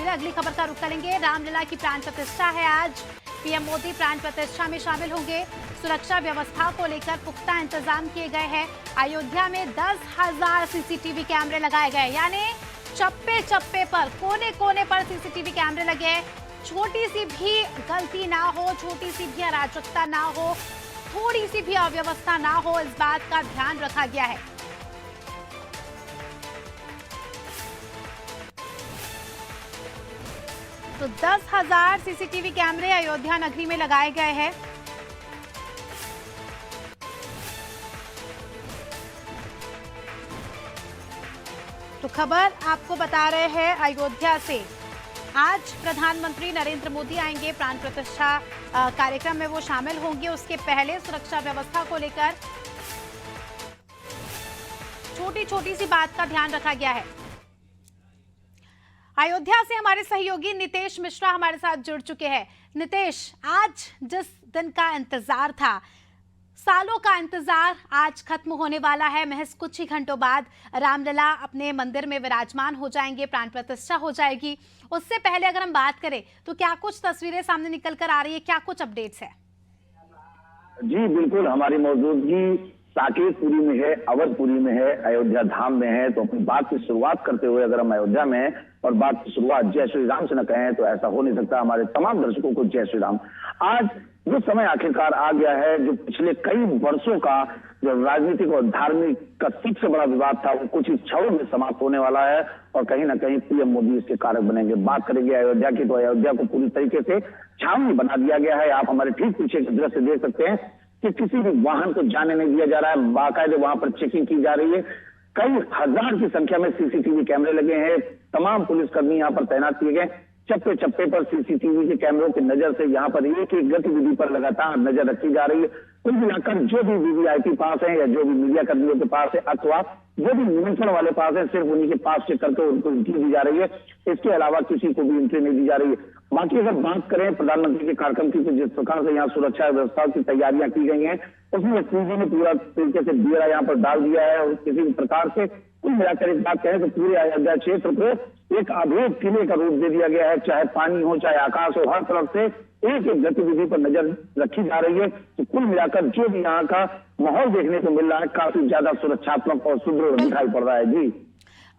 पहले अगली खबर का रुख करेंगे। रामलला की प्राण प्रतिष्ठा है आज। पीएम मोदी प्राण प्रतिष्ठा में शामिल होंगे। सुरक्षा व्यवस्था को लेकर पुख्ता इंतजाम किए गए हैं। अयोध्या में 10,000 सीसीटीवी कैमरे लगाए गए, यानी चप्पे चप्पे पर, कोने कोने पर सीसीटीवी कैमरे लगे। छोटी सी भी गलती ना हो, छोटी सी भी अराजकता ना हो, थोड़ी सी भी अव्यवस्था ना हो, इस बात का ध्यान रखा गया है। तो 10,000 सीसीटीवी कैमरे अयोध्या नगरी में लगाए गए हैं। तो खबर आपको बता रहे हैं अयोध्या से। आज प्रधानमंत्री नरेंद्र मोदी आएंगे, प्राण प्रतिष्ठा कार्यक्रम में वो शामिल होंगे। उसके पहले सुरक्षा व्यवस्था को लेकर छोटी छोटी सी बात का ध्यान रखा गया है। अयोध्या से हमारे सहयोगी नितेश मिश्रा हमारे साथ जुड़ चुके हैं। नितेश, आज जिस दिन का इंतजार था, सालों का इंतजार आज खत्म होने वाला है। महज कुछ ही घंटों बाद रामलला अपने मंदिर में विराजमान हो जाएंगे, प्राण प्रतिष्ठा हो जाएगी। उससे पहले अगर हम बात करें तो क्या कुछ तस्वीरें सामने निकल कर आ रही है, क्या कुछ अपडेट्स है? जी बिल्कुल, हमारी मौजूदगी साकेतपुरी में है, अवधपुरी में है, अयोध्या धाम में है। तो अपनी बात की शुरुआत करते हुए अगर हम अयोध्या में हैं और बात की शुरुआत जय श्री राम से न कहें तो ऐसा हो नहीं सकता। हमारे तमाम दर्शकों को जय श्री राम। आज जो समय आखिरकार आ गया है, जो पिछले कई वर्षों का जो राजनीतिक और धार्मिक का सबसे बड़ा विवाद था, वो कुछ ही क्षणों में समाप्त होने वाला है और कहीं ना कहीं पीएम मोदी इसके कारक बनेंगे। बात करेंगे अयोध्या की, तो अयोध्या को पूरी तरीके से छावनी बना दिया गया है। आप हमारे ठीक पीछे के दृश्य देख सकते हैं कि किसी भी वाहन को जाने नहीं दिया जा रहा है। बाकायदे वहां पर चेकिंग की जा रही है। कई हजार की संख्या में सीसीटीवी कैमरे लगे हैं। तमाम पुलिसकर्मी यहाँ पर तैनात किए गए। चप्पे चप्पे पर सीसीटीवी के कैमरों की नजर से यहाँ पर एक एक गतिविधि पर लगातार नजर रखी जा रही है। कुल मिलाकर जो भी वीवीआईपी पास है या जो भी मीडिया कर्मियों के पास है अथवा जो भी निमंत्रण वाले पास है, सिर्फ उन्हीं के पास चेक करके उनको एंट्री दी जा रही है। इसके अलावा किसी को भी एंट्री नहीं दी जा रही है। बाकी अगर बात करें प्रधानमंत्री के कार्यक्रम की, तो जिस प्रकार से यहाँ सुरक्षा व्यवस्था की तैयारियां की गई हैं, उसमें सीजी ने पूरा तरीके से डेरा यहाँ पर डाल दिया है। और किसी भी प्रकार से कुल मिलाकर एक बात कहें तो पूरे अयोध्या क्षेत्र को एक अभेद किले का रूप दे दिया गया है। चाहे पानी हो, चाहे आकाश हो, हर तरफ से एक एक गतिविधि पर नजर रखी जा रही है। तो कुल मिलाकर जो भी यहाँ का माहौल देखने को मिल रहा है, काफी ज्यादा सुरक्षात्मक और सुदृढ़ दिखाई पड़ रहा है। जी,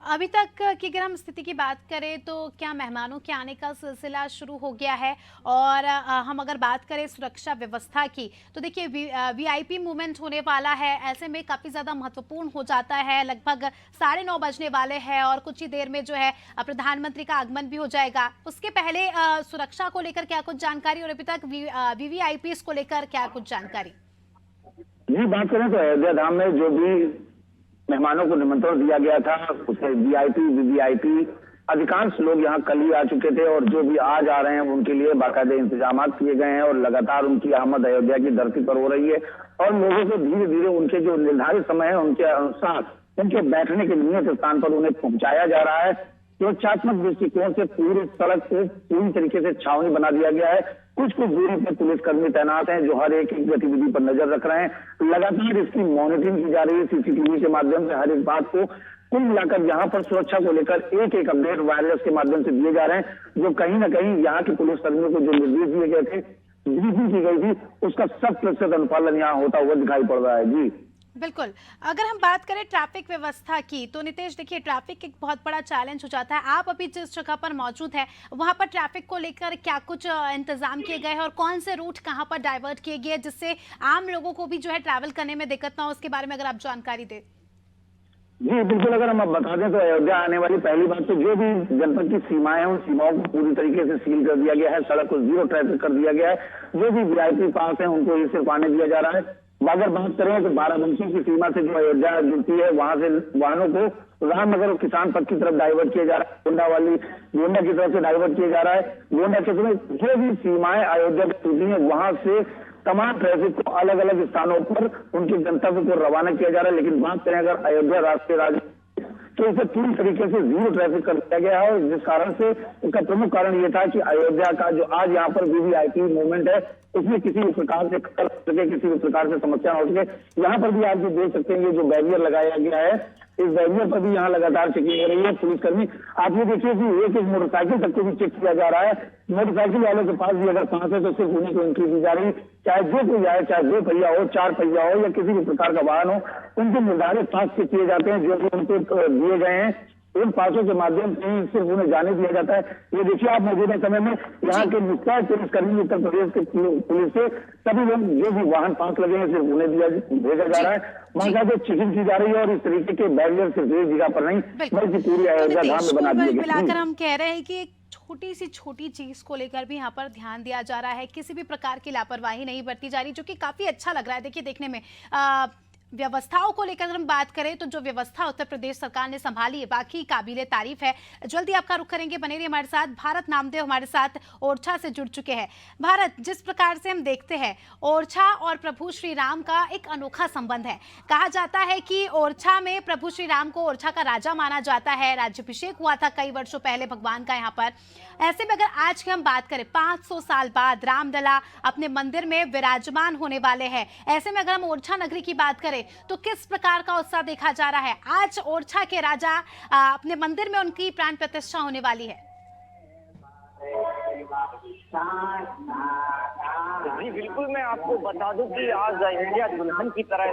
अभी तक की अगर हम स्थिति की बात करें तो क्या मेहमानों के आने का सिलसिला शुरू हो गया है? और हम अगर बात करें सुरक्षा व्यवस्था की, तो देखिए वीआईपी मूवमेंट होने वाला है। ऐसे में काफ़ी ज़्यादा महत्वपूर्ण हो जाता है। लगभग 9:30 बजने वाले हैं और कुछ ही देर में जो है प्रधानमंत्री का आगमन भी हो जाएगा। उसके पहले सुरक्षा को लेकर क्या कुछ जानकारी और अभी तक वीवीआईपी को लेकर क्या कुछ जानकारी? जी, बात करें तो अयोध्या धाम में जो भी मेहमानों को निमंत्रण दिया गया था, उसमें वीआईपी वीवीआईपी अधिकांश लोग यहाँ कल ही आ चुके थे और जो भी आज आ रहे हैं उनके लिए बाकायदे इंतजाम किए गए हैं और लगातार उनकी आमद अयोध्या की धरती पर हो रही है। और लोगों को धीरे धीरे उनके जो निर्धारित समय है उनके अनुसार उनके बैठने के नियत स्थान पर उन्हें पहुंचाया जा रहा है। सुरक्षात्मक दृष्टिकोण से पूरी सड़क को पूरी तरीके से छावनी बना दिया गया है। कुछ दूरी पर पुलिसकर्मी तैनात हैं जो हर एक गतिविधि पर नजर रख रहे हैं। लगातार इसकी मॉनिटरिंग की जा रही है सीसीटीवी के माध्यम से। हर एक बात को कुल मिलाकर यहाँ पर सुरक्षा को लेकर एक एक अपडेट वायरलेस के माध्यम से दिए जा रहे हैं, जो कहीं ना कहीं यहाँ के पुलिसकर्मियों को जो निर्देश दिए गए थे, ब्रीफिंग की गई थी, उसका 100% अनुपालन यहाँ होता हुआ दिखाई पड़ रहा है। जी बिल्कुल। अगर हम बात करें ट्रैफिक व्यवस्था की, तो नितेश देखिए ट्रैफिक एक बहुत बड़ा चैलेंज हो जाता है। आप अभी जिस जगह पर मौजूद है वहां पर ट्रैफिक को लेकर क्या कुछ इंतजाम किए गए हैं और कौन से रूट कहां पर डाइवर्ट किए गए जिससे आम लोगों को भी जो है ट्रैवल करने में दिक्कत ना हो, उसके बारे में अगर आप जानकारी दें। जी बिल्कुल, अगर हम अब बता दें तो अयोध्या आने वाली पहली बात तो जो भी जनपद की सीमाएं हैं उन सीमाओं को पूरी तरीके से सील कर दिया गया है। सड़क को जीरो ट्रैफिक कर दिया गया है। जो भी वीआईपी पास है उनको ही सिर्फ आने दिया जा रहा है। अगर बात करें तो बाराबंकी की सीमा से जो अयोध्या जुड़ती है, वहां से वाहनों को रामनगर और किसान पथ की तरफ डाइवर्ट किया जा रहा है। गोंडा की तरफ से डाइवर्ट किया जा रहा है। गोंडा क्षेत्र में जो भी सीमाएं अयोध्या में जुड़ती है वहां से तमाम ट्रैफिक को अलग अलग स्थानों पर उनके गंतव्य को रवाना किया जा रहा है। लेकिन बात करें अगर अयोध्या राष्ट्रीय राजमार्ग तो इसे पूरी तरीके से जीरो ट्रैफिक कर दिया गया है। और जिस कारण से इसका प्रमुख कारण ये था कि अयोध्या का जो आज यहाँ पर वीवीआईपी मूवमेंट है उसमें किसी भी प्रकार से किसी भी प्रकार से समस्या हो सके। यहाँ पर भी आप जो देख सकते हैं ये जो बैरियर लगाया गया है इस बैरियर पर भी यहाँ लगातार चेकिंग हो रही है पुलिसकर्मी। आप ये देखिए कि एक मोटरसाइकिल तक को भी चेक किया जा रहा है। मोटरसाइकिल वालों के पास भी अगर पास है तो सिर्फ उन्हीं को एंट्री दी जा रही, चाहे जो कोई आए, चाहे 2 पहिया हो, 4 पहिया हो या किसी भी प्रकार का वाहन हो, उनके निर्धारित पास चेक किए जाते हैं जो कि उनको दिए गए हैं। इन पासों के माध्यम से ही सिर्फ उन्हें जाने दिया जाता है। ये देखिए आप मौजूदा समय में यहाँ के मुख्य पुलिसकर्मी उत्तर प्रदेश के पुलिस से सभी लोग जो भी वाहन पास लगे हैं सिर्फ उन्हें भेजा जा रहा है। वहां का जो चेकिंग की जा रही है और इस तरीके के बैरियर सिर्फ एक जगह पर नहीं बल्कि पूरी अयोध्या धाम में बना दिए गए। मिलाकर हम कह रहे हैं कि एक छोटी सी छोटी चीज को लेकर भी यहाँ पर ध्यान दिया जा रहा है, किसी भी प्रकार की लापरवाही नहीं बरती जा रही, जो कि काफी अच्छा लग रहा है। देखिए देखने में व्यवस्थाओं को लेकर अगर हम बात करें तो जो व्यवस्था उत्तर प्रदेश सरकार ने संभाली है बाकी काबिले तारीफ है। जल्दी आपका रुख करेंगे, बने रहिए हमारे साथ। भारत नामदेव हमारे साथ ओरछा से जुड़ चुके हैं। भारत, जिस प्रकार से हम देखते हैं ओरछा और प्रभु श्री राम का एक अनोखा संबंध है। कहा जाता है कि ओरछा में प्रभु श्री राम को ओरछा का राजा माना जाता है। राज्याभिषेक हुआ था कई वर्षों पहले भगवान का यहाँ पर। ऐसे में अगर आज की हम बात करें 500 साल बाद रामलला अपने मंदिर में विराजमान होने वाले हैं। ऐसे में अगर हम ओरछा नगरी की बात करें तो किस प्रकार का उत्साह देखा जा रहा है? आज ओरछा के राजा अपने मंदिर में उनकी प्राण प्रतिष्ठा होने वाली है। जी बिल्कुल, मैं आपको बता दूं कि आज अयोध्या दुल्हन की तरह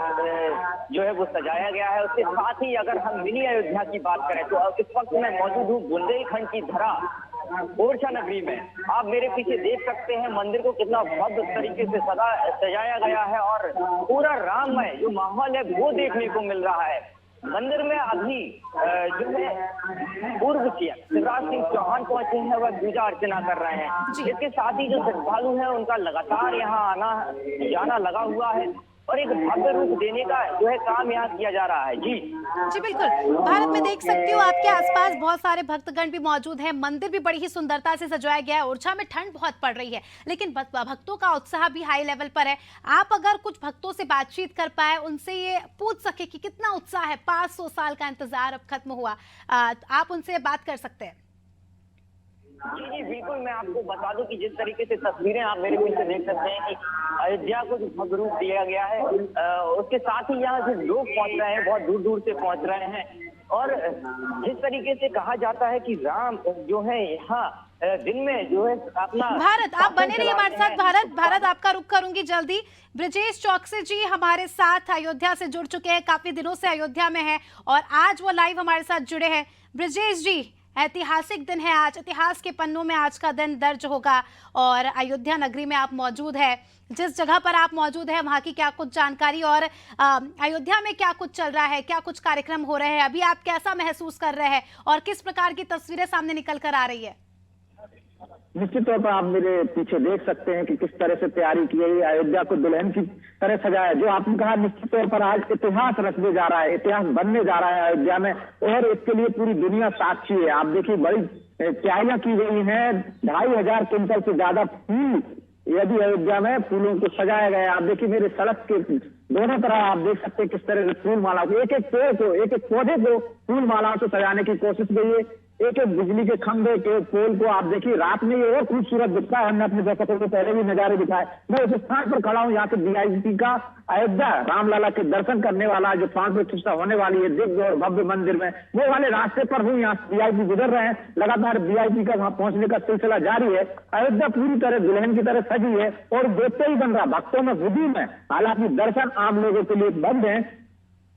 जो है वो सजाया गया है। उसके साथ ही अगर हम मिनी अयोध्या की बात करें तो इस वक्त मैं मौजूद हूँ बुंदेलखंड की धरा ओरछा नगरी में। आप मेरे पीछे देख सकते हैं मंदिर को कितना भव्य तरीके से सजाया गया है और पूरा राममय जो माहौल है वो देखने को मिल रहा है। मंदिर में अभी जो है पूर्व सीएम शिवराज सिंह चौहान पहुंचे हैं, वह पूजा अर्चना कर रहे हैं। इसके साथ ही जो श्रद्धालु हैं उनका लगातार यहाँ आना जाना लगा हुआ है और एक भव्य रूप देने का जो है काम यहाँ किया जा रहा है। जी बिल्कुल, भारत में देख सकती हो आपके आसपास बहुत सारे भक्तगण भी मौजूद हैं। मंदिर भी बड़ी ही सुंदरता से सजाया गया है। ओरछा में ठंड बहुत पड़ रही है लेकिन भक्तों का उत्साह भी हाई लेवल पर है। आप अगर कुछ भक्तों से बातचीत कर पाए, उनसे ये पूछ सके कि कितना उत्साह है, 500 साल का इंतजार अब खत्म हुआ, आप उनसे बात कर सकते हैं। जी बिल्कुल, मैं आपको बता दूं कि जिस तरीके से तस्वीरें आप मेरे पीछे देख सकते हैं कि अयोध्या को जो भव्य रूप दिया गया है, उसके साथ ही यहाँ से लोग पहुंच रहे हैं, बहुत दूर दूर से पहुंच रहे हैं। और जिस तरीके से कहा जाता है कि राम जो है यहाँ दिन में जो है अपना भारत, आप बने रहिए हमारे साथ। भारत आपका रुख करूंगी जल्दी। ब्रजेश चौकसी जी हमारे साथ अयोध्या से जुड़ चुके हैं, काफी दिनों से अयोध्या में है और आज वो लाइव हमारे साथ जुड़े हैं। ब्रजेश जी, ऐतिहासिक दिन है आज, इतिहास के पन्नों में आज का दिन दर्ज होगा और अयोध्या नगरी में आप मौजूद है। जिस जगह पर आप मौजूद है वहां की क्या कुछ जानकारी और अयोध्या में क्या कुछ चल रहा है, क्या कुछ कार्यक्रम हो रहे हैं, अभी आप कैसा महसूस कर रहे हैं और किस प्रकार की तस्वीरें सामने निकल कर आ रही है? निश्चित तौर पर आप मेरे पीछे देख सकते हैं कि किस तरह से तैयारी की गई, अयोध्या को दुल्हन की तरह सजाया। जो आपने कहा निश्चित तौर पर आज इतिहास रचने जा रहा है, इतिहास बनने जा रहा है अयोध्या में और इसके लिए पूरी दुनिया साक्षी है। आप देखिए बड़ी तैयारियां की गई हैं, 2500 क्विंटल से ज्यादा फूल यदि अयोध्या में फूलों को सजाया गया। आप देखिए मेरे सड़क के दोनों तरफ आप देख सकते हैं किस तरह से फूल माला को, एक एक पेड़ को, एक एक पौधे को फूल मालाओं से सजाने की कोशिश गई है। एक एक बिजली के खंभे के पोल को आप देखिए रात में ये और खूबसूरत दिखता है। हमने अपने दर्शकों को पहले भी नजारे दिखाए। मैं उस स्थान पर खड़ा हूँ, यहाँ से वीआईपी का अयोध्या रामलला के दर्शन करने वाला जो प्राण प्रतिष्ठा होने वाली है दिव्य और भव्य मंदिर में, वो वाले रास्ते पर हूँ। यहाँ वीआईपी गुजर रहे हैं, लगातार वीआईपी का वहां पहुंचने का सिलसिला जारी है। अयोध्या पूरी तरह दुल्हन की तरह सजी है और देखते ही बन रहा, भक्तों में हुजूम है। हालांकि दर्शन आम लोगों के लिए बंद है।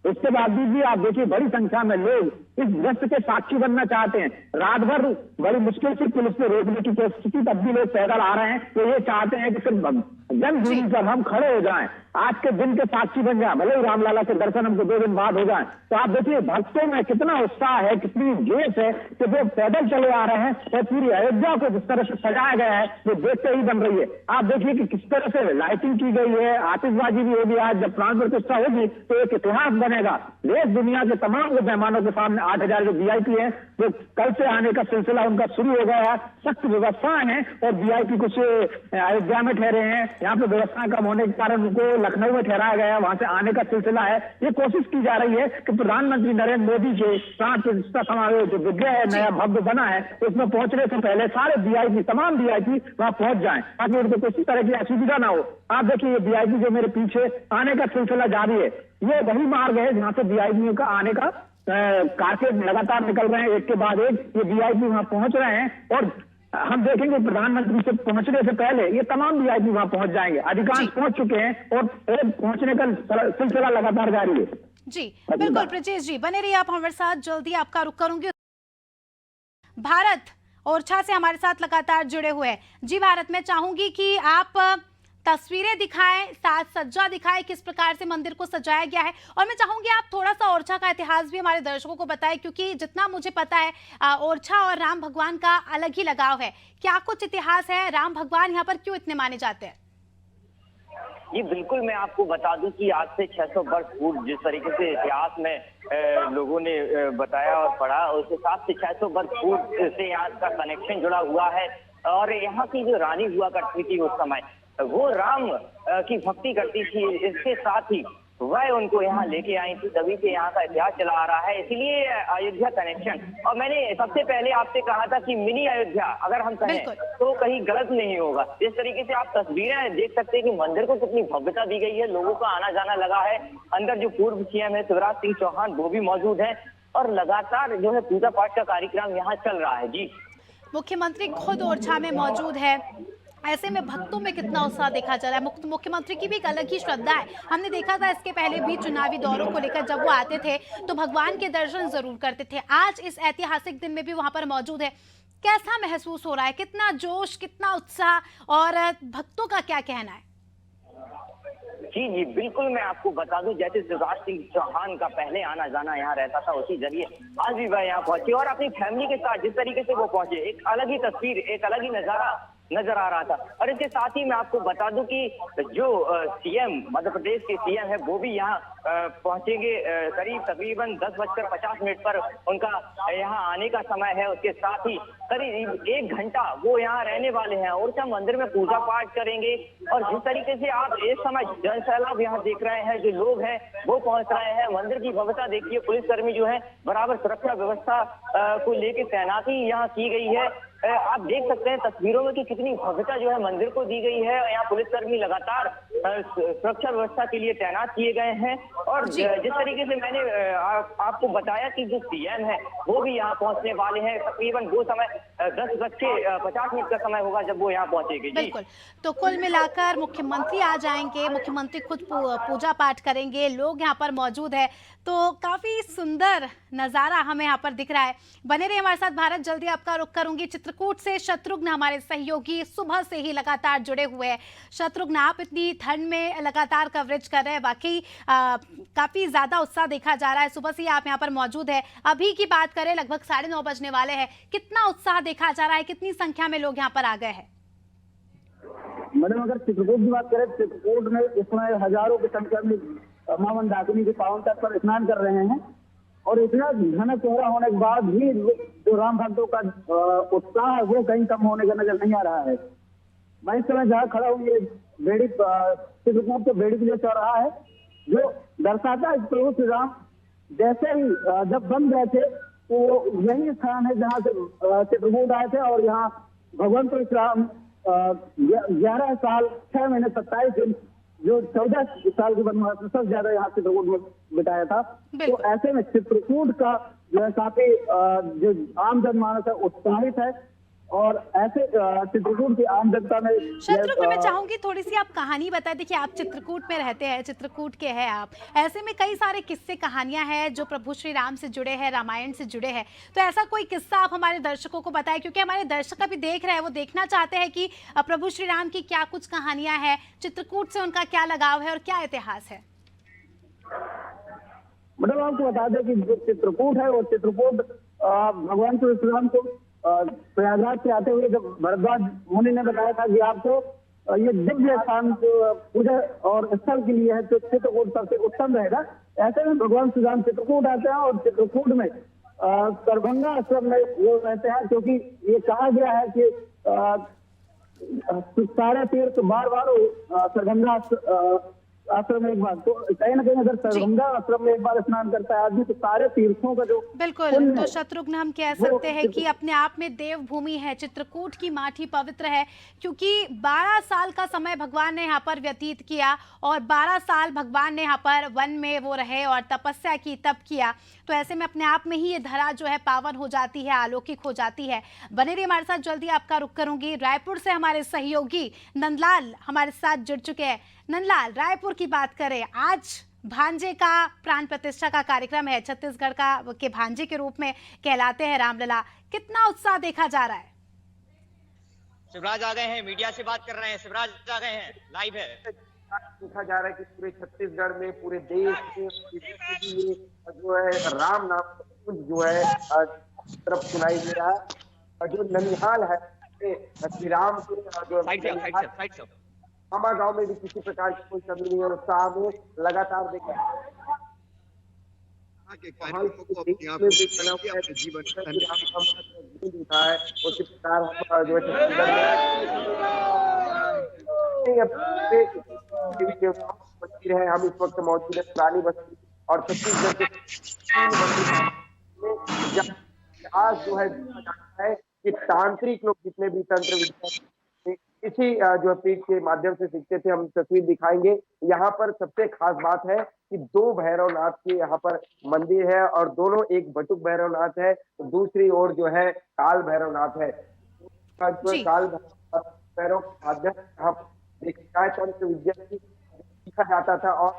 उसके बावजूद भी आप देखिए बड़ी संख्या में लोग इस दृश्य के साक्षी बनना चाहते हैं। रात भर बड़ी मुश्किल से पुलिस को रोकने की कोशिश की, तब भी लोग पैदल आ रहे हैं। तो ये चाहते हैं कि सिर्फ जन दूरी पर हम खड़े हो जाएं, आज के दिन के साक्षी बन जाए, भले ही रामलला के दर्शन हमको 2 दिन बाद हो जाए। तो आप देखिए भक्तों में कितना उत्साह है, कितनी जोश है कि वो पैदल चले आ रहे हैं और पूरी अयोध्या को जिस तरह से सजाया गया है वो देखते ही बन रही है। आप देखिए कि किस तरह से लाइटिंग की गई है, आतिशबाजी भी होगी। आज जब प्राण प्रतिष्ठा होगी तो एक इतिहास बनेगा। देश दुनिया के तमाम मेहमानों के सामने 8000 जो वीआईपी है वो कल से आने का सिलसिला उनका शुरू हो गया है। सख्त व्यवस्थाएं हैं और वीआईपी कुछ अयोध्या में ठहरे हैं। यहाँ पे व्यवस्था कम होने के कारण उनको लखनऊ में ठहराया गया है, वहां से आने का सिलसिला है। ये कोशिश की जा रही है कि प्रधानमंत्री नरेंद्र मोदी के प्राण प्रतिष्ठा समारोह जो विग्रह है नया भव्य बना है उसमें पहुंचने से पहले सारे वीआईपी, तमाम वीआईपी वहां पहुंच जाएं ताकि उनको किसी तरह की असुविधा ना हो। आप देखिए ये वीआईपी जो मेरे पीछे आने का सिलसिला जारी है, ये वही मार्ग है जहां से वीआईपीओं का आने का कार से लगातार निकल रहे हैं, एक के बाद एक ये वीआईपी वहां पहुंच रहे हैं और हम देखेंगे प्रधानमंत्री से पहुंचने से पहले ये तमाम वीआईपी वहां पहुंच जाएंगे। अधिकांश पहुंच चुके हैं और पहुंचने का सिलसिला लगातार जारी है। जी बिल्कुल ब्रजेश जी, बने रहिए आप हमारे साथ, जल्दी आपका रुख करूंगी। भारत ओरछा से हमारे साथ लगातार जुड़े हुए हैं। जी भारत, मैं चाहूंगी कि आप तस्वीरें दिखाएं, साज सज्जा दिखाएं, किस प्रकार से मंदिर को सजाया गया है, और मैं चाहूंगी आप थोड़ा सा ओरछा का इतिहास भी हमारे दर्शकों को बताएं, क्योंकि जितना मुझे पता है ओरछा और राम भगवान का अलग ही लगाव है। क्या कुछ इतिहास है, राम भगवान यहाँ पर क्यों इतने माने जाते हैं? जी बिल्कुल, मैं आपको बता दूं कि आज से 600 वर्ष पूर्व जिस तरीके से इतिहास में लोगों ने बताया और पढ़ा, उसके साथ से 600 वर्ष पूर्व से आज का कनेक्शन जुड़ा हुआ है। और यहाँ की जो रानी हुआ करती थी उस समय, वो राम की भक्ति करती थी, इसके साथ ही वह उनको यहाँ लेके आई थी, तभी से यहाँ का इतिहास चला आ रहा है, इसलिए अयोध्या कनेक्शन। और मैंने सबसे पहले आपसे कहा था कि मिनी अयोध्या अगर हम कहें तो कहीं गलत नहीं होगा। जिस तरीके से आप तस्वीरें देख सकते हैं कि मंदिर को कितनी भव्यता दी गई है, लोगों का आना जाना लगा है। अंदर जो पूर्व सीएम है शिवराज सिंह चौहान, वो भी मौजूद है और लगातार जो है पूजा पाठ का कार्यक्रम यहाँ चल रहा है। जी, मुख्यमंत्री खुद ओरछा में मौजूद है, ऐसे में भक्तों में कितना उत्साह देखा जा रहा है। मुख्यमंत्री की भी एक अलग ही श्रद्धा है। हमने देखा था इसके पहले भी चुनावी दौरों को लेकर जब वो आते थे तो भगवान के दर्शन जरूर करते थे। आज इस ऐतिहासिक दिन में भी वहां पर मौजूद है। कैसा महसूस हो रहा है, कितना जोश, कितना उत्साह, और भक्तों का क्या कहना है? जी बिल्कुल, मैं आपको बता दूं, जैसे शिवराज सिंह चौहान का पहले आना जाना यहाँ रहता था, उसी जरिए आज भी वह यहाँ पहुंचे और अपनी फैमिली के साथ जिस तरीके से वो पहुंचे, एक अलग ही तस्वीर, एक अलग ही नजारा नजर आ रहा था। और इसके साथ ही मैं आपको बता दूं कि जो सीएम, मध्य प्रदेश के सीएम है, वो भी यहाँ पहुंचेंगे। करीब तकरीबन 10:50 पर उनका यहाँ आने का समय है। उसके साथ ही करीब 1 घंटा वो यहाँ रहने वाले हैं और सब मंदिर में पूजा पाठ करेंगे। और जिस तरीके से आप इस समय जनसैलाब यहाँ देख रहे हैं, जो लोग हैं वो पहुंच रहे हैं। मंदिर की भव्यता देखिए, पुलिसकर्मी जो है बराबर सुरक्षा व्यवस्था को लेकर तैनाती यहाँ की गई है। आप देख सकते हैं तस्वीरों में कि कितनी भव्यता जो है मंदिर को दी गई है। यहाँ पुलिसकर्मी लगातार सुरक्षा व्यवस्था के लिए तैनात किए गए हैं। और जिस तरीके से मैंने आपको बताया कि जो सीएम है वो भी यहाँ पहुंचने वाले हैं। तकरीबन वो समय 10:50 का समय होगा जब वो यहाँ पहुंचेंगे। बिल्कुल, तो कुल मिलाकर मुख्यमंत्री आ जाएंगे, मुख्यमंत्री खुद पूजा पाठ करेंगे, लोग यहाँ पर मौजूद है, तो काफी सुंदर नजारा हमें यहाँ पर दिख रहा है। बने रहिए हमारे साथ भारत, जल्दी आपका रुख करूंगी। चित्रकूट से शत्रुघ्न हमारे सहयोगी सुबह से ही लगातार जुड़े हुए हैं। शत्रुघ्न, आप इतनी ठंड में लगातार कवरेज कर रहे हैं, वाकई काफी ज्यादा उत्साह देखा जा रहा है। सुबह से ही आप यहाँ पर मौजूद है। अभी की बात करें, लगभग 9:30 बजने वाले हैं, कितना उत्साह देखा जा रहा है, कितनी संख्या में लोग यहाँ पर आ गए हैं? मैडम, अगर चित्रकूट की बात करें, चित्रकूट में इस समय हजारों की संख्या में मां मंदाकिनी के पावन तट पर स्नान कर रहे हैं और इतना घना कोहरा होने के बाद भी जो राम भक्तों का उत्साह है वो कहीं कम होने का नजर नहीं आ रहा है। मैं इस समय जहाँ खड़ा हूँ, ये बेड़ी, चित्रकूट के बेड़ी के चौराहा है, जो दर्शाता है प्रभु श्री राम जैसे ही जब बन गए थे तो यही स्थान है जहाँ से चित्रकूट आए थे और यहाँ भगवान परशुराम 11 साल 6 महीने 27 दिन, जो 14 साल के वनवास में सबसे ज्यादा यहाँ चित्रकूट में बिताया था। तो ऐसे में चित्रकूट का जो है काफी जो आम जनमानस है उत्साहित है और ऐसे चित्रकूट की आम जनता में। शत्रुघ्न, मैं चाहूंगी थोड़ी सी आप कहानी बताएं। देखिए, आप चित्रकूट में रहते हैं, चित्रकूट के हैं आप, ऐसे में कई सारे किस्से कहानियां हैं जो प्रभु श्री राम से जुड़े हैं, रामायण से जुड़े हैं, तो ऐसा कोई किस्सा आप हमारे दर्शकों को बताएं, क्योंकि हमारे दर्शक अभी देख रहे हैं, वो देखना चाहते हैं कि प्रभु श्री राम की क्या कुछ कहानियां हैं, चित्रकूट से उनका क्या लगाव है और क्या इतिहास है। मतलब आपको बता दें कि जो चित्रकूट है वो चित्रकूट भगवान श्री राम को प्रयागराज से आते हुए जब भरद्वाज मुनि ने बताया था कि आपको ये दिव्य स्थान पूजा और स्थल के लिए है तो चित्रकूट सबसे उत्तम रहेगा। ऐसे में भगवान श्री राम चित्रकूट आते हैं और चित्रकूट में दरभंगा आश्रम में वो रहते हैं, क्योंकि ये कहा गया है कि सारे तीर्थ बार बार दरभंगा आश्रम में एक बार, तो कहीं ना कहीं अगर गंगा आश्रम में एक बार स्नान करता है आदमी तो सारे तीर्थों का जो बिल्कुल, पुण्य तो है, शत्रुघ्न हम कह वो सकते हैं कि अपने आप में देवभूमि है, चित्रकूट की माटी पवित्र है, क्योंकि 12 साल का समय भगवान ने यहाँ पर व्यतीत किया और 12 साल भगवान ने यहाँ पर वन में वो रहे और तपस्या की, तप किया। तो ऐसे में अपने आप में ही ये धरा जो है पावन हो जाती है, अलौकिक हो जाती है। बने रहिए हमारे साथ, जल्दी आपका रुख करूंगी। रायपुर से हमारे सहयोगी नंदलाल हमारे साथ जुड़ चुके हैं। नंदलाल, रायपुर की बात करें, आज भांजे का प्राण प्रतिष्ठा का कार्यक्रम है, छत्तीसगढ़ का के भांजे के रूप में कहलाते हैं रामलला। कितना उत्साह देखा जा रहा है? शिवराज आ गए हैं, मीडिया से बात कर रहे हैं। शिवराज आ गए हैं, लाइव है। देखा जा रहा है कि पूरे छत्तीसगढ़ में, पूरे देश में ये जो है राम नाम जो है तरफ सुनाई दे रहा है। और जो ननिहाल है श्री राम के जो मामा गांव में भी किसी प्रकार की कोई कमी नहीं है, उत्साह में लगातार देखा उठा है। उसी प्रकार हम जो मंदिर है, हम इस वक्त मौजूद है पुरानी बस्ती और छत्तीसगढ़ के 3 मंदिर में आज जो है कि तांत्रिक लोग जितने भी तंत्र विद्या इसी जो पीठ के माध्यम से सीखते थे, हम तस्वीर दिखाएंगे। यहाँ पर सबसे खास बात है कि 2 भैरवनाथ के यहाँ पर मंदिर है और दोनों, एक बटुक भैरवनाथ है तो दूसरी ओर जो है काल भैरवनाथ है। काल भैरव के माध्यम से देखा तंत्र विद्या सीखा जाता था और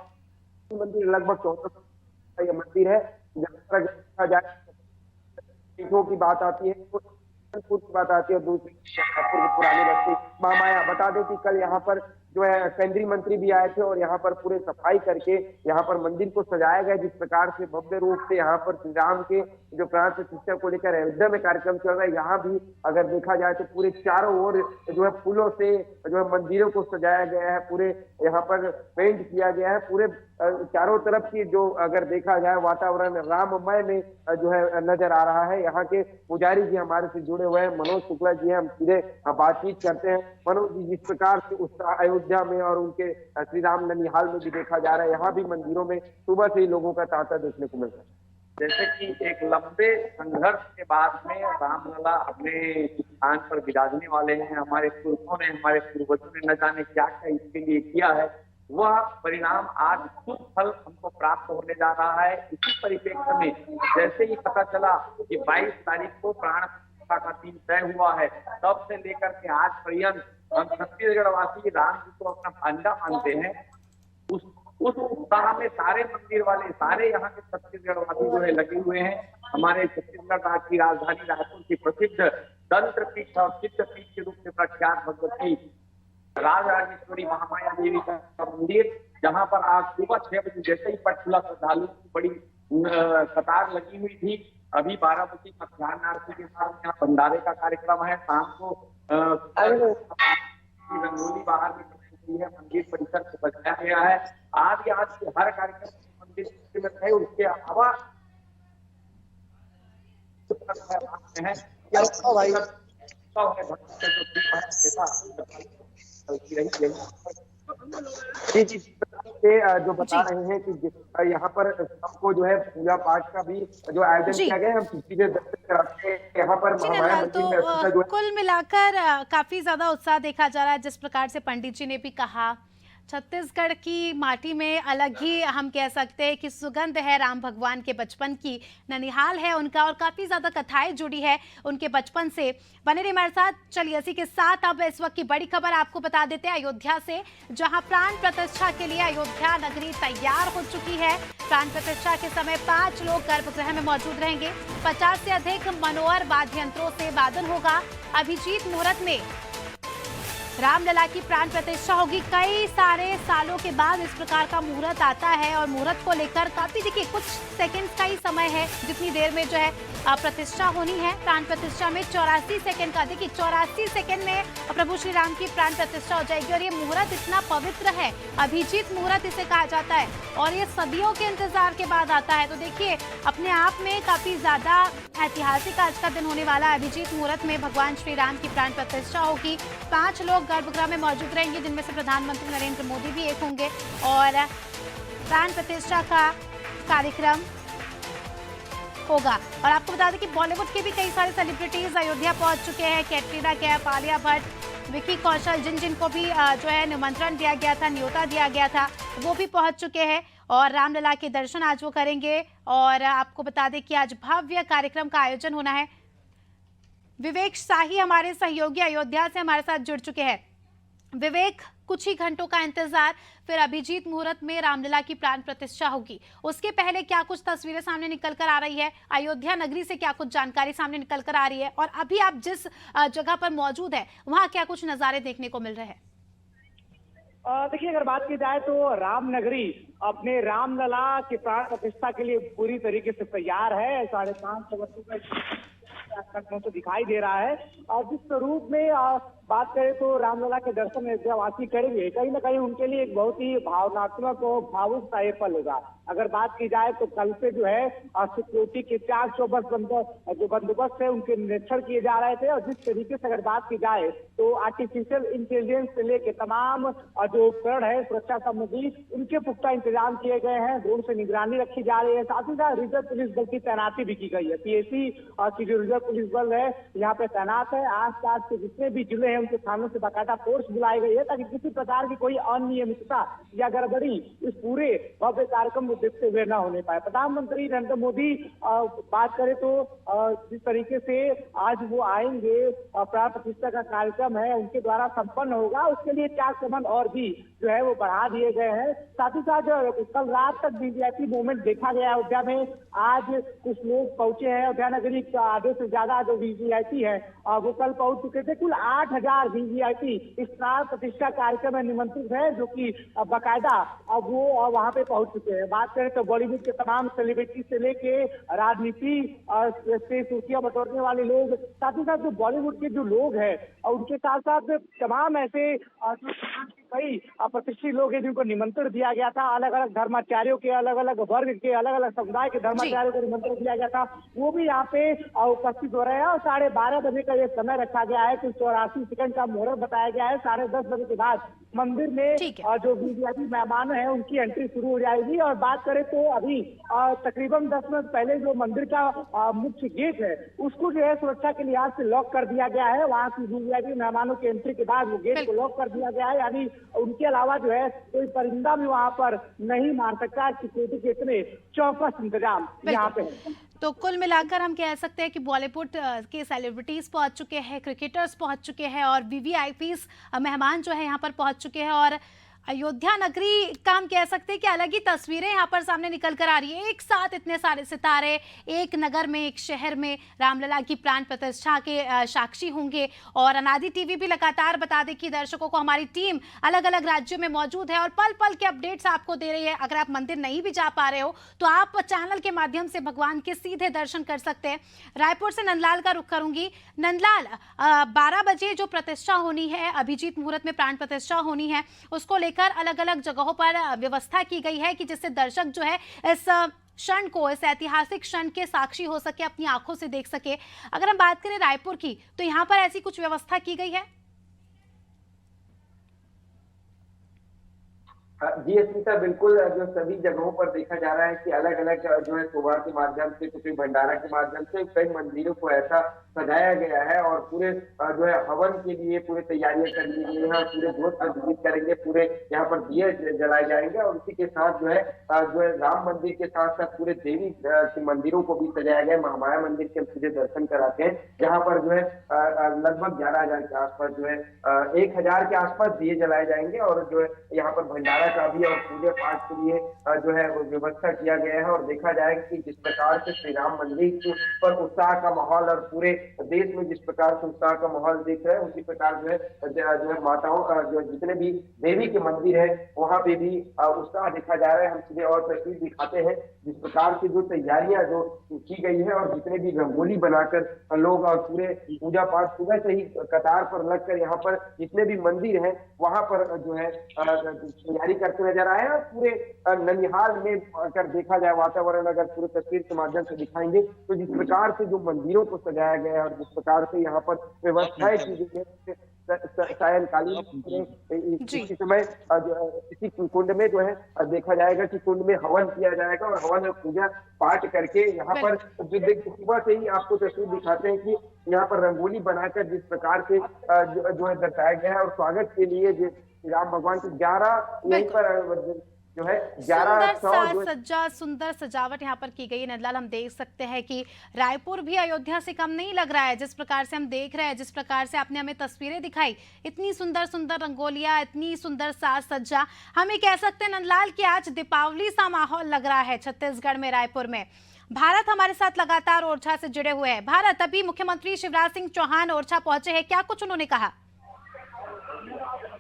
मंदिर लगभग 1400 का ये मंदिर है। जहाँ पर देखा जाए पीठों की बात आती है, की बात आती है, दूसरी पुरानी बस्ती महामाया। बता दें कि कल यहाँ पर जो है केंद्रीय मंत्री भी आए थे और यहाँ पर पूरे सफाई करके यहाँ पर मंदिर को सजाया गया। जिस प्रकार से भव्य रूप से यहाँ पर श्री राम के जो प्राण प्रतिष्ठा को लेकर अयोध्या में कार्यक्रम चल रहा है, यहाँ भी अगर देखा जाए तो पूरे चारों ओर जो है फूलों से जो है मंदिरों को सजाया गया है, पूरे यहाँ पर पेंट किया गया है। पूरे चारों तरफ की जो अगर देखा जाए वातावरण राममय में जो है नजर आ रहा है। यहाँ के पुजारी जी हमारे से जुड़े हुए हैं, मनोज शुक्ला जी हैं, हम सीधे बातचीत करते हैं। मनोज जी, जिस प्रकार से उत्साह अयोध्या में और उनके श्री राम ननिहाल में भी देखा जा रहा है, यहाँ भी मंदिरों में सुबह से ही लोगों का तांता देखने को मिलता है। जैसे कि एक लंबे संघर्ष के बाद में रामलला अपने स्थान पर विराजने वाले हैं। हमारे पुरखों ने, हमारे पूर्वजों ने न जाने क्या क्या इसके लिए किया है, वह परिणाम आज शुभ फल हमको प्राप्त होने जा रहा है। इसी परिप्रेक्ष्य में जैसे ही पता चला कि 22 तारीख को प्राण प्रतिष्ठा का दिन तय हुआ है, तब से लेकर के आज पर्यंत हम छत्तीसगढ़ वासी राम जी को अपना भांजा मानते हैं। उस उत्साह में सारे मंदिर वाले, सारे यहाँ के छत्तीसगढ़ वासी जो है लगे हुए हैं। हमारे छत्तीसगढ़ राज्य की राजधानी रायपुर की प्रसिद्ध तंत्र पीठ और सिद्ध पीठ के रूप में प्रख्यात भगवती राजराजेश्वरी महामाया देवी का मंदिर, जहाँ पर आज सुबह 6 बजे जैसे ही पट खुला, श्रद्धालुओं की बड़ी कतार लगी हुई थी। अभी 12 बजे मध्याह्न आरती के बाद यहाँ भंडारे का कार्यक्रम है। शाम को रंगोली बाहर निकली है, मंदिर परिसर को सजाया गया है। आज यहाँ हर कार्यक्रम मंदिर में है। उसके अलावा जो बता रहे हैं कि यहाँ पर सबको जो है पूजा पाठ का भी जो आयोजन किया गया है, हम सीधे दर्शन कराते हैं यहाँ पर। तो कुल मिलाकर काफी ज्यादा उत्साह देखा जा रहा है। जिस प्रकार से पंडित जी ने भी कहा, छत्तीसगढ़ की माटी में अलग ही हम कह सकते हैं कि सुगंध है राम भगवान के बचपन की। ननिहाल है उनका और काफ़ी ज़्यादा कथाएं जुड़ी है उनके बचपन से। बने रहिए हमारे साथ। चलिए इसी के साथ अब इस वक्त की बड़ी खबर आपको बता देते हैं अयोध्या से, जहां प्राण प्रतिष्ठा के लिए अयोध्या नगरी तैयार हो चुकी है। प्राण प्रतिष्ठा के समय 5 लोग गर्भगृह में मौजूद रहेंगे। 50 से अधिक मनोहर वाद्य यंत्रों से वादन होगा। अभिजीत मुहूर्त में रामलला की प्राण प्रतिष्ठा होगी। कई सारे सालों के बाद इस प्रकार का मुहूर्त आता है और मुहूर्त को लेकर काफी, देखिए कुछ सेकंड्स का ही समय है जितनी देर में जो है प्रतिष्ठा होनी है। प्राण प्रतिष्ठा में 84 सेकंड का, देखिए 84 सेकंड में प्रभु श्री राम की प्राण प्रतिष्ठा हो जाएगी। और ये मुहूर्त इतना पवित्र है, अभिजीत मुहूर्त इसे कहा जाता है और ये सदियों के इंतजार के बाद आता है। तो देखिए अपने आप में काफी ज्यादा ऐतिहासिक आज का दिन होने वाला है। अभिजीत मुहूर्त में भगवान श्री राम की प्राण प्रतिष्ठा होगी। 5 लोग लोग गर्भगृह में मौजूद रहेंगे, जिनमें से प्रधानमंत्री नरेंद्र मोदी भी एक होंगे और प्राण प्रतिष्ठा का कार्यक्रम होगा। और आपको बता दें कि बॉलीवुड के भी कई सारे सेलिब्रिटीज अयोध्या पहुंच चुके हैं। कैटरीना कैफ, आलिया भट्ट, विकी कौशल, जिनको भी जो है निमंत्रण दिया गया था, न्योता दिया गया था, वो भी पहुंच चुके हैं और रामलला के दर्शन आज वो करेंगे। और आपको बता दें कि आज भव्य कार्यक्रम का आयोजन होना है। विवेक शाही हमारे सहयोगी अयोध्या से हमारे साथ जुड़ चुके हैं। विवेक, कुछ ही घंटों का इंतजार, फिर अभिजीत मुहूर्त में रामलला की प्राण प्रतिष्ठा होगी। उसके पहले क्या कुछ तस्वीरें सामने निकल कर आ रही है, अयोध्या नगरी से क्या कुछ जानकारी सामने निकल कर आ रही है, और अभी आप जिस जगह पर मौजूद है वहां क्या कुछ नजारे देखने को मिल रहे हैं? देखिए, अगर बात की जाए तो रामनगरी अपने रामलला की प्राण प्रतिष्ठा के लिए पूरी तरीके से तैयार है। 5.5 वर्षों का तो दिखाई दे रहा है। और जिस स्वरूप में बात करें तो रामलला के दर्शन अयोध्यावासी करेंगे, कहीं ना कहीं उनके लिए एक बहुत ही भावनात्मक और भावुक सा ये पल होगा। अगर बात की जाए तो कल से जो है सिक्योरिटी के 400 बस जो बंदोबस्त है उनके निरीक्षण किए जा रहे थे। और जिस तरीके से अगर बात की जाए तो आर्टिफिशियल इंटेलिजेंस से लेकर तमाम जो उपकरण है सुरक्षा संबंधी, उनके पुख्ता इंतजाम किए गए हैं। ड्रोन से निगरानी रखी जा रही है। साथ ही साथ रिजर्व पुलिस बल की तैनाती भी की गई है। पीएसी की जो रिजर्व पुलिस बल है यहाँ पे तैनात है। आसपास के जितने भी जिले हैं उनके थानों से बाकायदा फोर्स बुलाई गई है ताकि किसी प्रकार की कोई अनियमितता या गड़बड़ी इस पूरे भव्य कार्यक्रम को देखते हुए न होने पाए। प्रधानमंत्री नरेंद्र मोदी बात करें तो जिस तरीके से आज वो आएंगे, प्राण प्रतिष्ठा का कार्यक्रम है उनके द्वारा संपन्न होगा, उसके लिए चाक चौबंद और भी जो है वो बढ़ा दिए गए हैं। साथ ही साथ कल रात तक वीवीआईपी मूवमेंट देखा गया अयोध्या में। आज कुछ लोग पहुंचे हैं अयोध्या नगरी, आधे से ज्यादा जो वीवीआईपी है वो कल पहुंच चुके थे। कुल 8000 वीवीआईपी इस प्राण प्रतिष्ठा कार्यक्रम में निमंत्रित है, जो कि बाकायदा अब वो वहां पे पहुंच चुके हैं। बात करें तो बॉलीवुड के तमाम सेलिब्रिटी से लेके राजनीति से सुर्खियां बटोरने वाले लोग, साथ ही साथ जो बॉलीवुड के जो लोग हैं और उनके साथ साथ तमाम ऐसे कई प्रतिष्ठित लोग हैं जिनको निमंत्रण दिया गया था। अलग अलग धर्माचार्यों के, अलग अलग वर्ग के, अलग अलग समुदाय के धर्माचार्यों को निमंत्रण दिया गया था, वो भी यहाँ पे उपस्थित हो रहे हैं। और 12:30 बजे का ये समय रखा गया है। कुछ 84 सेकंड का मुहूर्त बताया गया है। 10:30 बजे के बाद मंदिर में जो वीवीआईपी मेहमान है उनकी एंट्री शुरू हो जाएगी। और बात करें तो अभी तकरीबन 10 मिनट पहले जो मंदिर का मुख्य गेट है उसको जो है सुरक्षा के लिहाज से लॉक कर दिया गया है। वहां की वीवीआईपी मेहमानों की एंट्री के बाद वो गेट को लॉक कर दिया गया है, यानी उनके अलावा जो है कोई परिंदा भी वहां पर नहीं मार सकता। सिक्योरिटी के इतने चौकस इंतजाम यहाँ पे है। तो कुल मिलाकर हम कह सकते हैं कि बॉलीवुड के सेलिब्रिटीज पहुंच चुके हैं, क्रिकेटर्स पहुंच चुके हैं और वीवीआईपीज मेहमान जो है यहाँ पर पहुंच चुके हैं। और अयोध्या नगरी का हम कह सकते हैं कि अलग ही तस्वीरें यहाँ पर सामने निकल कर आ रही है। एक साथ इतने सारे सितारे एक नगर में, एक शहर में रामलला की प्राण प्रतिष्ठा के साक्षी होंगे। और अनादि टीवी भी लगातार बता दें कि दर्शकों को हमारी टीम अलग अलग राज्यों में मौजूद है और पल पल के अपडेट्स आपको दे रही है। अगर आप मंदिर नहीं भी जा पा रहे हो तो आप चैनल के माध्यम से भगवान के सीधे दर्शन कर सकते हैं। रायपुर से नंदलाल का रुख करूंगी। नंदलाल, 12 बजे जो प्रतिष्ठा होनी है, अभिजीत मुहूर्त में प्राण प्रतिष्ठा होनी है, उसको लेकर अलग अलग जगहों पर व्यवस्था की गई है कि जिससे दर्शक जो है इस क्षण को, इस ऐतिहासिक क्षण के साक्षी हो सके, अपनी आंखों से देख सके। अगर हम बात करें रायपुर की तो यहाँ पर ऐसी कुछ व्यवस्था की गई है? जी अस्मिता, बिल्कुल। जो सभी जगहों पर देखा जा रहा है कि अलग अलग जो है शोभा के माध्यम से, कुछ भंडारा के माध्यम से कई मंदिरों को ऐसा सजाया गया है और पूरे जो है हवन के लिए पूरी तैयारियां कर ली गई है। पूरे जोत प्रज्वलित करेंगे, पूरे यहाँ पर दिए जलाए जाएंगे और उसी के साथ जो है राम मंदिर के साथ साथ पूरे देवी के मंदिरों को भी सजाया गया। महामाया मंदिर के सीधे दर्शन कराते हैं, जहाँ पर जो है लगभग 11,000 के आसपास जो है 1,000 के आसपास दिए जलाए जाएंगे और जो है यहाँ पर भंडारा का भी और पूजा पाठ के लिए जो है वो व्यवस्था किया गया है। और देखा जाएगा कि जिस प्रकार से श्री राम मंदिर पर उत्साह का माहौल और पूरे देश में जिस प्रकार से उत्साह का माहौल दिख रहा है, उसी प्रकार जो है माताओं जो जितने भी देवी के मंदिर है वहां पे भी उत्साह देखा जा रहा है। हम सीधे और तस्वीर दिखाते हैं जिस प्रकार की जो तैयारियां जो की गई है और जितने भी रंगोली बनाकर लोग और पूरे पूजा पाठ सुबह से ही कतार पर लगकर यहाँ पर जितने भी मंदिर है वहां पर जो है तैयारी करते नजर आए। और पूरे ननिहाल में अगर देखा जाए वातावरण, अगर पूरे तस्वीर के माध्यम से दिखाएंगे तो जिस प्रकार से जो मंदिरों को सजाया गया है और जिस प्रकार से यहाँ पर व्यवस्थाएं की गई है, सायंकालीन जी। इसी समय इसी कुंड में जो है देखा जाएगा कि कुंड में हवन किया जाएगा और हवन में पूजा पाठ करके यहाँ पर जो देख सुबह से ही आपको तस्वीर दिखाते हैं कि यहाँ पर रंगोली बनाकर जिस प्रकार से जो है दर्शाया गया है और स्वागत के लिए जो राम भगवान की 11 यहीं पर जो है 1100 सुंदर सज्जा, सुंदर सजावट यहाँ पर की गई है नंदलाल। हम देख सकते हैं कि रायपुर भी अयोध्या से कम नहीं लग रहा है। जिस प्रकार से हम देख रहे हैं, जिस प्रकार से आपने हमें तस्वीरें दिखाई, इतनी सुंदर सुंदर रंगोलियां, इतनी सुंदर साज सज्जा, हम ये कह सकते हैं नंदलाल कि आज दीपावली सा माहौल लग रहा है छत्तीसगढ़ में, रायपुर में। भारत हमारे साथ लगातार ओरछा से जुड़े हुए हैं। भारत, अभी मुख्यमंत्री शिवराज सिंह चौहान ओरछा पहुंचे हैं, क्या कुछ उन्होंने कहा?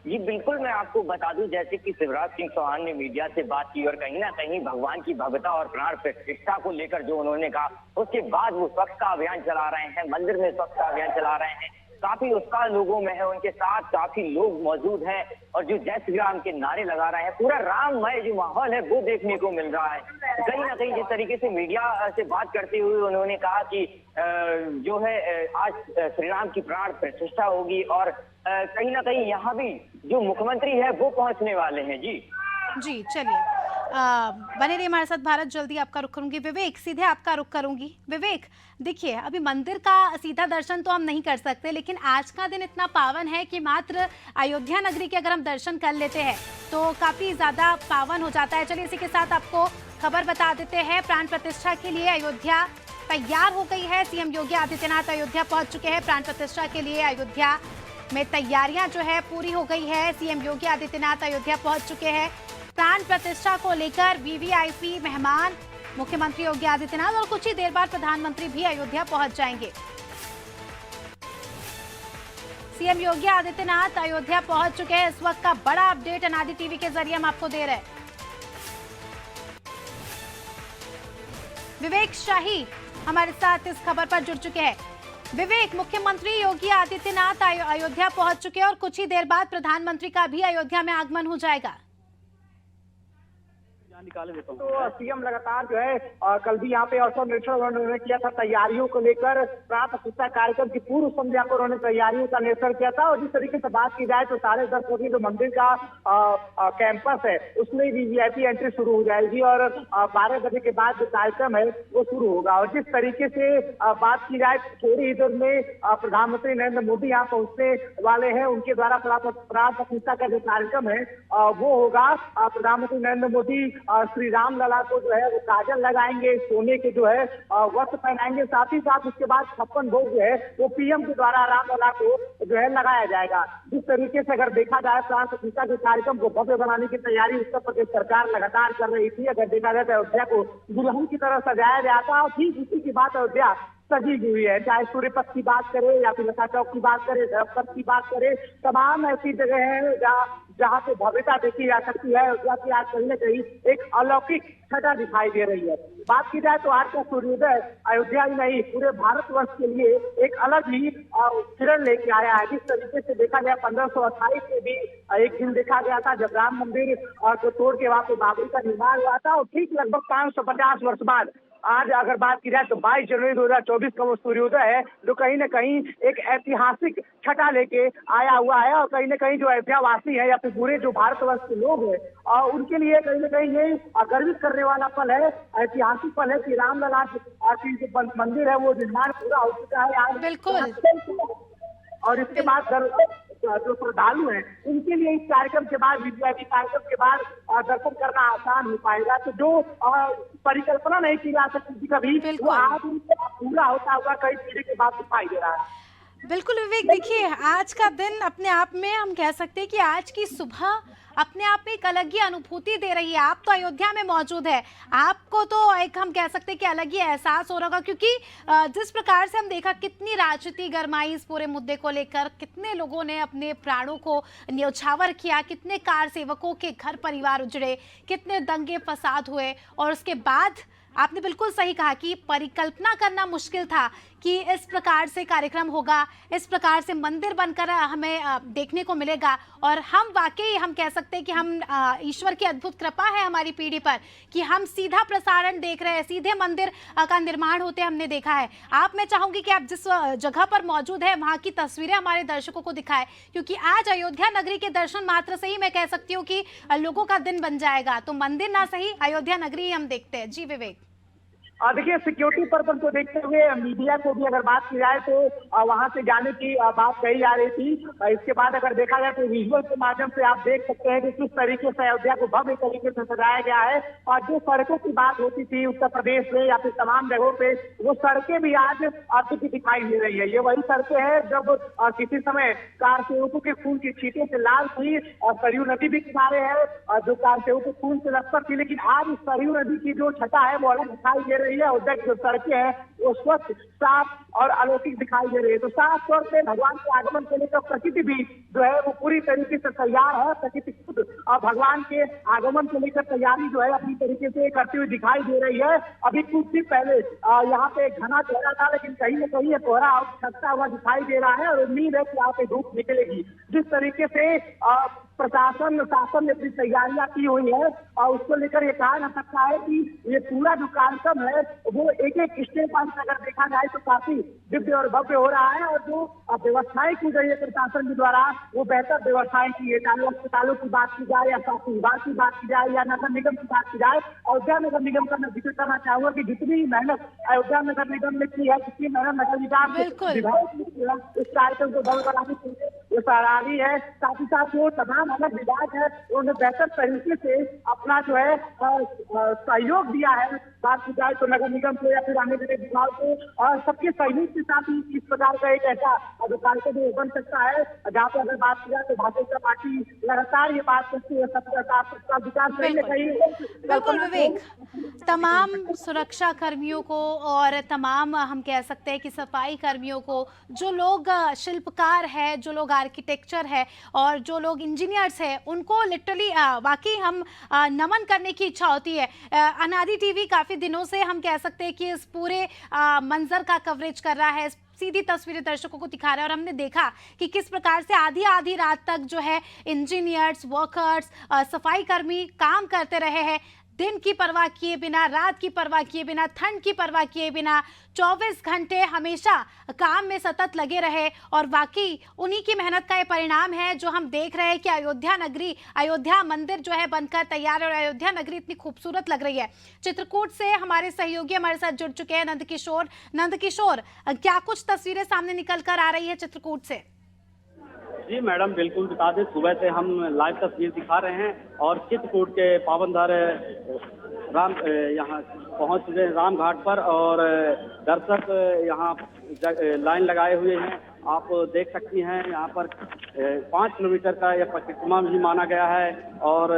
जी बिल्कुल, मैं आपको बता दूं जैसे कि शिवराज सिंह चौहान ने मीडिया से बात की और कहीं ना कहीं भगवान की भव्यता और प्राण प्रतिष्ठा को लेकर जो उन्होंने कहा, उसके बाद वो स्वच्छता अभियान चला रहे हैं, मंदिर में स्वच्छता अभियान चला रहे हैं। काफी उत्साह लोगों में है, उनके साथ काफी लोग मौजूद हैं और जो जय श्री राम के नारे लगा रहे हैं, पूरा राममय जो माहौल है वो देखने को मिल रहा है। कहीं ना कहीं जिस तरीके से मीडिया से बात करते हुए उन्होंने कहा कि जो है आज श्री राम की प्राण प्रतिष्ठा होगी और कहीं ना कहीं यहाँ भी जो मुख्यमंत्री है वो पहुंचने वाले हैं। जी चलिए, बने रहिए हमारे साथ भारत, जल्दी आपका रुख करूंगी। विवेक, सीधे आपका रुख करूंगी। विवेक, देखिए अभी मंदिर का सीधा दर्शन तो हम नहीं कर सकते, लेकिन आज का दिन इतना पावन है कि मात्र अयोध्या नगरी के अगर हम दर्शन कर लेते हैं तो काफी ज्यादा पावन हो जाता है। चलिए इसी के साथ आपको खबर बता देते हैं, प्राण प्रतिष्ठा के लिए अयोध्या तैयार हो गई है। सीएम योगी आदित्यनाथ अयोध्या पहुंच चुके हैं। प्राण प्रतिष्ठा के लिए अयोध्या में तैयारियां जो है पूरी हो गई है। सीएम योगी आदित्यनाथ अयोध्या पहुंच चुके हैं। प्राण प्रतिष्ठा को लेकर वीवीआईपी मेहमान मुख्यमंत्री योगी आदित्यनाथ और कुछ ही देर बाद प्रधानमंत्री भी अयोध्या पहुंच जाएंगे। सीएम योगी आदित्यनाथ अयोध्या पहुंच चुके हैं। इस वक्त का बड़ा अपडेट अनादि टीवी के जरिए हम आपको दे रहे हैं। विवेक शाही हमारे साथ इस खबर पर जुड़ चुके हैं। विवेक, मुख्यमंत्री योगी आदित्यनाथ अयोध्या पहुंच चुके हैं और कुछ ही देर बाद प्रधानमंत्री का भी अयोध्या में आगमन हो जाएगा। तो सीएम लगातार जो है कल भी यहाँ पे अवसर निरीक्षण उन्होंने किया था तैयारियों को लेकर। प्राण प्रतिष्ठा कार्यक्रम की पूर्व संध्या को उन्होंने तैयारियों का निरीक्षण किया था और जिस तरीके से बात की जाए तो 10:30 बजे जो मंदिर का कैंपस है उसमें वीवीआईपी एंट्री शुरू हो जाएगी और 12 बजे के बाद जो कार्यक्रम है वो शुरू होगा। और जिस तरीके से बात की जाए थोड़ी ही देर में प्रधानमंत्री नरेंद्र मोदी यहाँ पहुंचने वाले हैं। उनके द्वारा प्राण प्रतिष्ठा का जो कार्यक्रम है वो होगा। प्रधानमंत्री नरेंद्र मोदी श्री राम लला को जो है वो काजल लगाएंगे, सोने के जो है वस्त्र पहनाएंगे, साथ ही साथ उसके बाद 56 भोग जो है वो पीएम के द्वारा राम लला को जो है लगाया जाएगा। जिस तरीके से अगर देखा जाए प्राण प्रतिष्ठा के कार्यक्रम को भव्य बनाने की तैयारी उत्तर प्रदेश सरकार लगातार कर रही थी। अगर देखा जाए तो अयोध्या को दुल्हन की तरह सजाया गया था और ठीक इसी की बात अयोध्या सजी हुई है। चाहे सूर्यपथ की बात करें या फिर लखा चौक की बात करें, दरपथ की बात करें, तमाम ऐसी जगह है जहाँ पे भव्यता देखी जा सकती है। अयोध्या की आज कहीं न कहीं एक अलौकिक छटा दिखाई दे रही है। बात की जाए तो आज का सूर्योदय अयोध्या ही नहीं पूरे भारतवर्ष के लिए एक अलग ही किरण लेके आया है। जिस तरीके से देखा गया 1528 में भी एक दिन देखा गया था जब राम मंदिर को तोड़ के वहां पे बाबरी का निर्माण हुआ था और ठीक लगभग 550 वर्ष बाद आज अगर बात की जाए तो 22 जनवरी 2024 का वो सूर्योदय है जो कहीं न कहीं एक ऐतिहासिक छटा लेके आया हुआ है। और कहीं न कहीं जो अयोध्या वासी है या फिर पूरे जो भारतवर्ष के लोग हैं और उनके लिए कहीं न कहीं ये गर्वित करने वाला पल है, ऐतिहासिक पल है कि रामलला की जो मंदिर है वो निर्माण पूरा हो चुका है आज। बिल्कुल। और इसके बाद जो श्रद्धालु हैं उनके लिए इस कार्यक्रम के बाद वीवीआईपी कार्यक्रम के बाद दर्शन करना आसान हो पाएगा। तो जो परिकल्पना नहीं की जा सकती थी कभी वो आज पूरा होता हुआ कई पीढ़ी के बाद दिखाई दे रहा है। बिल्कुल विवेक, देखिए आज का दिन अपने आप में हम कह सकते हैं कि आज की सुबह अपने आप में एक अलग ही अनुभूति दे रही है। आप तो अयोध्या में मौजूद है, आपको तो एक हम कह सकते हैं कि अलग ही एहसास हो रहा होगा, क्योंकि जिस प्रकार से हम देखा कितनी राजनीति गरमाई इस पूरे मुद्दे को लेकर, कितने लोगों ने अपने प्राणों को न्यौछावर किया, कितने कार सेवकों के घर परिवार उजड़े, कितने दंगे फसाद हुए और उसके बाद आपने बिल्कुल सही कहा कि परिकल्पना करना मुश्किल था कि इस प्रकार से कार्यक्रम होगा, इस प्रकार से मंदिर बनकर हमें देखने को मिलेगा। और हम वाकई हम कह सकते हैं कि हम ईश्वर की अद्भुत कृपा है हमारी पीढ़ी पर कि हम सीधा प्रसारण देख रहे हैं, सीधे मंदिर का निर्माण होते हमने देखा है। आप, मैं चाहूंगी कि आप जिस जगह पर मौजूद है वहां की तस्वीरें हमारे दर्शकों को दिखाएं, क्योंकि आज अयोध्या नगरी के दर्शन मात्र से ही मैं कह सकती हूँ कि लोगों का दिन बन जाएगा। तो मंदिर ना सही, अयोध्या नगरी ही हम देखते हैं। जी विवेक। देखिए, सिक्योरिटी पर्पज को देखते हुए मीडिया को भी अगर बात की जाए तो वहां से जाने की बात कही जा रही थी। इसके बाद अगर देखा जाए तो विजुअल के माध्यम से आप देख सकते हैं कि किस तरीके से अयोध्या को भव्य तरीके से सजाया गया है। और जो सड़कों की बात होती थी उत्तर प्रदेश में या फिर तमाम जगहों पे, वो सड़कें भी आज अच्छी दिखाई दे रही है। ये वही सड़कें हैं जब किसी समय कारसेवकों के खून की छींटे से लाल थी और सरयू नदी भी किनारे है जो कारसेवकों के खून से लथपथ थी, लेकिन आज सरयू नदी की जो छटा है वो अलग दिखाई दे रही है। उधर जो सड़कें हैं वो स्वच्छ, साफ और अलौकिक दिखाई दे रही है। तो साफ तौर पे भगवान के आगमन को लेकर प्रकृति भी जो है वो पूरी तरीके से तैयार है। प्रकृति खुद भगवान के आगमन को लेकर तैयारी जो है अपनी तरीके से करती हुई दिखाई दे रही है। अभी कुछ दिन पहले यहाँ पे घना कोहरा था, लेकिन कहीं न कहीं ये कोहरा छटता हुआ दिखाई दे रहा है और उम्मीद है कि यहाँ पे धूप निकलेगी। जिस तरीके से प्रशासन शासन ने अपनी तैयारियां की हुई है और उसको लेकर ये कहा जा सकता है कि ये पूरा जो कार्यक्रम है वो एक एक स्टेप बाय अगर देखा जाए तो काफी दिव्य और भव्य हो रहा है। और जो व्यवस्थाएं की गई है प्रशासन के द्वारा वो बेहतर व्यवस्थाएं की है, चाहे अस्पतालों की बात की जाए या स्वास्थ्य विभाग की बात की जाए या नगर निगम की बात की जाए। अयोध्या नगर निगम का मैं जिक्र करना चाहूंगा कि जितनी मेहनत अयोध्या नगर निगम ने की है, जितनी मेहनत नगर निगम विभाग इस कार्यक्रम को बल बनाने के लिए वो सराहनीय है। साथ ही साथ वो तमाम अलग विभाग है उन्होंने बेहतर तरीके से अपना जो है सहयोग दिया है। बात की जाए तो नगर निगम को या फिर आने वाले विभाग को और सबके सहयोग के साथ ही इस प्रकार का एक ऐसा कार्यक्रम बन सकता है जहाँ पे अगर बात की जाए तो भारतीय जनता पार्टी लगातार ये बात करती है सबका विकास करने का ही। बिल्कुल विवेक, तमाम सुरक्षा कर्मियों को और तमाम हम कह सकते हैं कि सफाई कर्मियों को, जो लोग शिल्पकार है, जो लोग आर्किटेक्चर है और जो लोग इंजीनियर्स है, उनको लिटरली वाकई हम नमन करने की इच्छा होती है। अनादि टीवी काफी दिनों से हम कह सकते हैं कि इस पूरे मंजर का कवरेज कर रहा है, सीधी तस्वीरें दर्शकों को दिखा रहा है और हमने देखा कि किस प्रकार से आधी आधी रात तक जो है इंजीनियर्स, वर्कर्स, सफाई कर्मी काम करते रहे हैं, दिन की परवाह किए बिना, रात की परवाह किए बिना, ठंड की परवाह किए बिना 24 घंटे हमेशा काम में सतत लगे रहे। और वाकई उन्हीं की मेहनत का ये परिणाम है जो हम देख रहे हैं कि अयोध्या नगरी, अयोध्या मंदिर जो है बनकर तैयार है और अयोध्या नगरी इतनी खूबसूरत लग रही है। चित्रकूट से हमारे सहयोगी हमारे साथ जुड़ चुके हैं नंदकिशोर, क्या कुछ तस्वीरें सामने निकल कर आ रही है चित्रकूट से? जी मैडम, बिल्कुल बता दें, सुबह से हम लाइव तस्वीर दिखा रहे हैं और चित्रकूट के पावनदार राम यहाँ पहुँच चुके हैं राम घाट पर और दर्शक यहाँ लाइन लगाए हुए हैं। आप देख सकती हैं यहाँ पर 5 किलोमीटर का यह परिक्रमा भी माना गया है और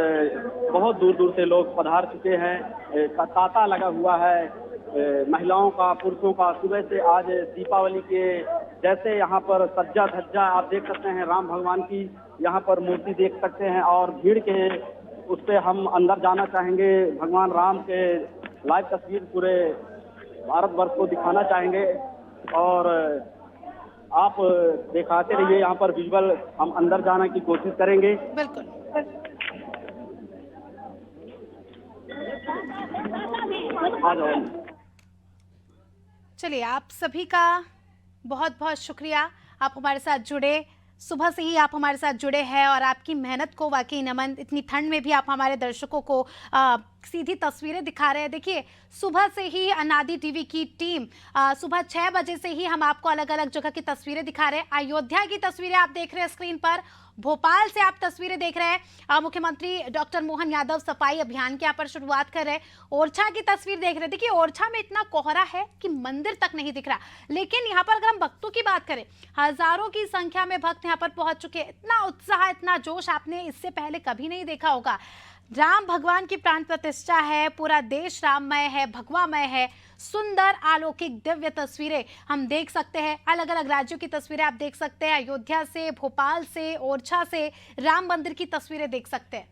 बहुत दूर दूर से लोग पधार चुके हैं। तांता लगा हुआ है महिलाओं का, पुरुषों का। सुबह से आज दीपावली के जैसे यहाँ पर सज्जा धज्जा आप देख सकते हैं, राम भगवान की यहाँ पर मूर्ति देख सकते हैं और भीड़ के उस पर हम अंदर जाना चाहेंगे। भगवान राम के लाइव तस्वीर पूरे भारतवर्ष को दिखाना चाहेंगे और आप दिखाते रहिए यहाँ पर विजुअल, हम अंदर जाने की कोशिश करेंगे। बिल्कुल। आ जाओ। चलिए, आप सभी का बहुत बहुत शुक्रिया, आप हमारे साथ जुड़े, सुबह से ही आप हमारे साथ जुड़े हैं और आपकी मेहनत को वाकई नमन। इतनी ठंड में भी आप हमारे दर्शकों को सीधी तस्वीरें दिखा रहे हैं। देखिए, सुबह से ही अनादि टीवी की टीम सुबह 6 बजे से ही हम आपको अलग अलग जगह की तस्वीरें दिखा रहे हैं। अयोध्या की तस्वीरें आप देख रहे हैं स्क्रीन पर, भोपाल से आप तस्वीरें देख रहे हैं, मुख्यमंत्री डॉक्टर मोहन यादव सफाई अभियान की यहाँ पर शुरुआत कर रहे हैं। ओरछा की तस्वीर देख रहे हैं। देखिए, ओरछा में इतना कोहरा है कि मंदिर तक नहीं दिख रहा, लेकिन यहाँ पर अगर हम भक्तों की बात करें, हजारों की संख्या में भक्त यहाँ पर पहुंच चुके हैं। इतना उत्साह, इतना जोश आपने इससे पहले कभी नहीं देखा होगा। राम भगवान की प्राण प्रतिष्ठा है, पूरा देश राममय है, भगवामय है। सुंदर अलौकिक दिव्य तस्वीरें हम देख सकते हैं, अलग अलग राज्यों की तस्वीरें आप देख सकते हैं, अयोध्या से, भोपाल से, ओरछा से, राम मंदिर की तस्वीरें देख सकते हैं।